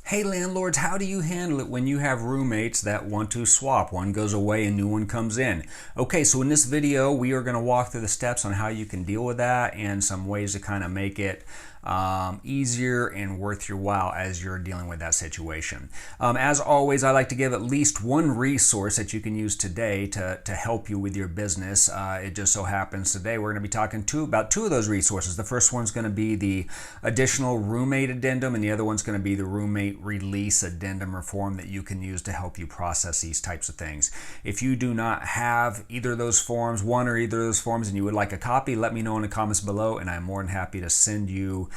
Hey landlords, how do you handle it when you have roommates that want to swap? One goes away and new one comes in. Okay, so in this video, we are going to walk through the steps on how you can deal with that and some ways to kind of make it easier and worth your while as you're dealing with that situation. As always, I like to give at least one resource that you can use today to help you with your business. It just so happens today we're going to be talking about two of those resources. The first one's going to be the additional roommate addendum, and the other one's going to be the roommate release addendum or form that you can use to help you process these types of things. If you do not have either of those forms, one or either of those forms, and you would like a copy, let me know in the comments below, and I'm more than happy to send you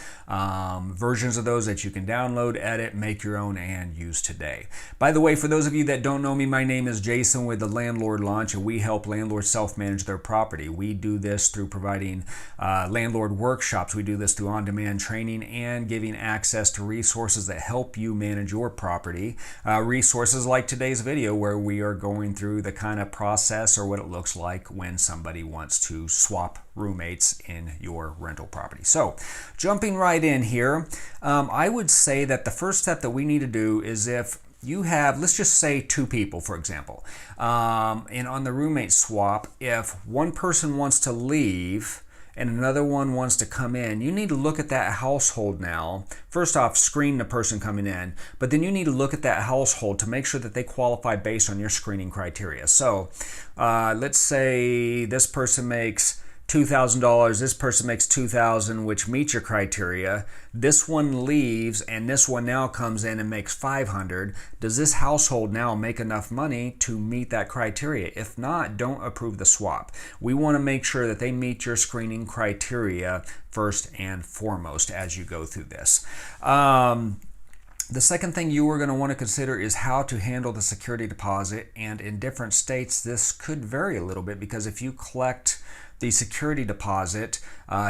versions of those that you can download, edit, make your own, and use today. By the way, for those of you that don't know me, my name is Jason with the Landlord Launch, and we help landlords self-manage their property. We do this through providing landlord workshops. We do this through on-demand training and giving access to resources that help you manage your property. Resources like today's video, where we are going through the kind of process or what it looks like when somebody wants to swap roommates in your rental property. So jumping right in here, I would say that the first step that we need to do is, if you have, let's just say, two people, for example, and on the roommate swap, if one person wants to leave and another one wants to come in, you need to look at that household now. First off, screen the person coming in, but then you need to look at that household to make sure that they qualify based on your screening criteria. So let's say this person makes $2,000, this person makes $2,000, which meets your criteria. This one leaves and this one now comes in and makes $500. Does this household now make enough money to meet that criteria? If not, don't approve the swap. We want to make sure that they meet your screening criteria first and foremost as you go through this. The second thing you are going to want to consider is how to handle the security deposit, and in different states this could vary a little bit, because if you collect the security deposit,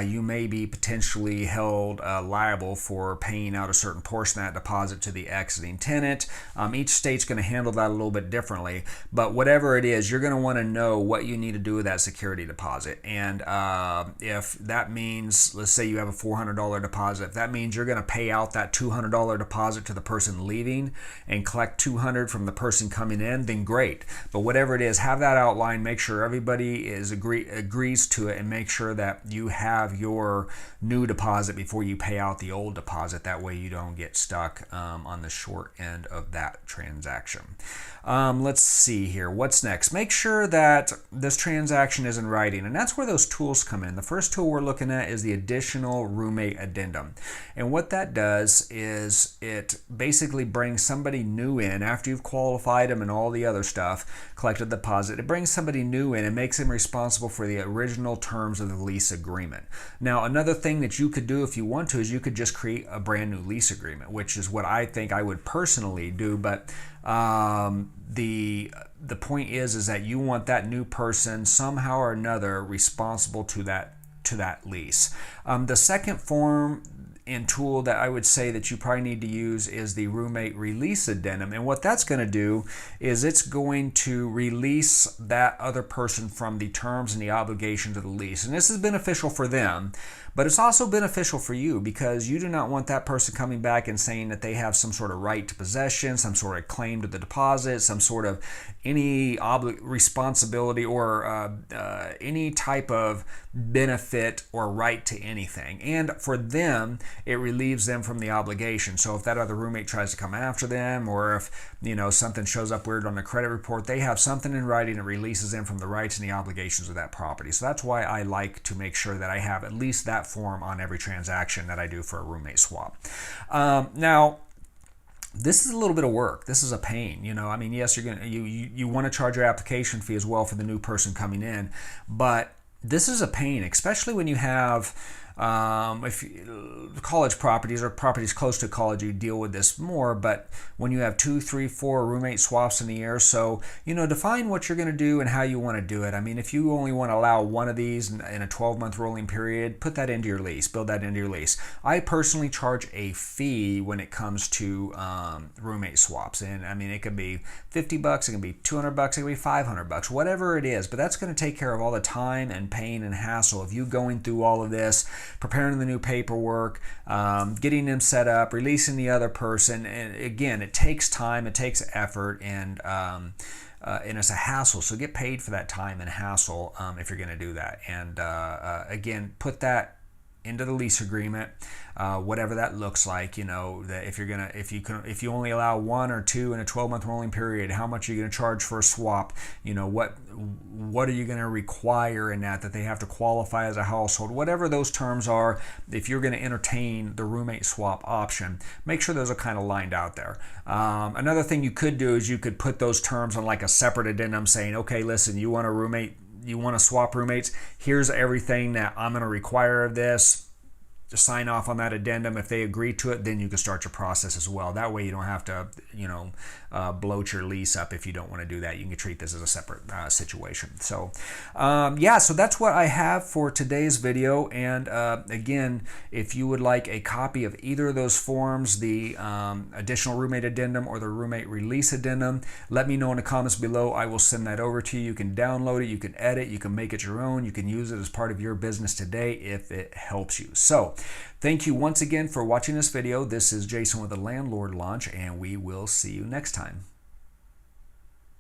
you may be potentially held liable for paying out a certain portion of that deposit to the exiting tenant. Each state's going to handle that a little bit differently, but whatever it is, you're going to want to know what you need to do with that security deposit. And if that means, let's say you have a $400 deposit, if that means you're going to pay out that $200 deposit to the person leaving and collect $200 from the person coming in, then great. But whatever it is, have that outlined, make sure everybody agrees to it, and make sure that you have your new deposit before you pay out the old deposit. That way you don't get stuck on the short end of that transaction. Let's see here. What's next? Make sure that this transaction is in writing, and that's where those tools come in. The first tool we're looking at is the additional roommate addendum. And what that does is it basically brings somebody new in after you've qualified them and all the other stuff, collected the deposit. It brings somebody new in and makes them responsible for the original terms of the lease agreement. Now, another thing that you could do if you want to is you could just create a brand new lease agreement, which is what I think I would personally do. But the point is that you want that new person somehow or another responsible to that lease. The second form and tool that I would say that you probably need to use is the roommate release addendum. And what that's going to do is it's going to release that other person from the terms and the obligations of the lease. And this is beneficial for them, but it's also beneficial for you, because you do not want that person coming back and saying that they have some sort of right to possession, some sort of claim to the deposit, some sort of any responsibility or any type of benefit or right to anything. And for them, it relieves them from the obligation. So if that other roommate tries to come after them, or if something shows up weird on the credit report, they have something in writing that releases them from the rights and the obligations of that property. So that's why I like to make sure that I have at least that form on every transaction that I do for a roommate swap. Now, this is a little bit of work. This is a pain. I mean, yes, you want to charge your application fee as well for the new person coming in, but this is a pain, especially when you have if college properties or properties close to college, you deal with this more. But when you have 2, 3, 4 roommate swaps in the year, so define what you're going to do and how you want to do it. I mean, if you only want to allow one of these in a 12-month rolling period, put that into your lease, build that into your lease. I personally charge a fee when it comes to roommate swaps, and I mean, it could be $50, it can be $200, it can be $500, whatever it is. But that's going to take care of all the time and pain and hassle of you going through all of this preparing the new paperwork, getting them set up, releasing the other person. And again, it takes time, it takes effort, and it's a hassle. So get paid for that time and hassle if you're going to do that. And again, put that into the lease agreement, whatever that looks like. You know, that if you only allow 1 or 2 in a 12-month rolling period, how much are you going to charge for a swap? You know, what are you going to require in that they have to qualify as a household? Whatever those terms are, if you're going to entertain the roommate swap option, make sure those are kind of lined out there. Another thing you could do is you could put those terms on like a separate addendum saying, okay, listen, you want to swap roommates, here's everything that I'm going to require of this. Just sign off on that addendum. If they agree to it, then you can start your process as well. That way you don't have to, bloat your lease up if you don't want to do that. You can treat this as a separate situation. So, so that's what I have for today's video. And again, if you would like a copy of either of those forms, the additional roommate addendum or the roommate release addendum, let me know in the comments below. I will send that over to you. You can download it, you can edit, you can make it your own, you can use it as part of your business today if it helps you. So, thank you once again for watching this video. This is Jason with the Landlord Launch, and we will see you next time.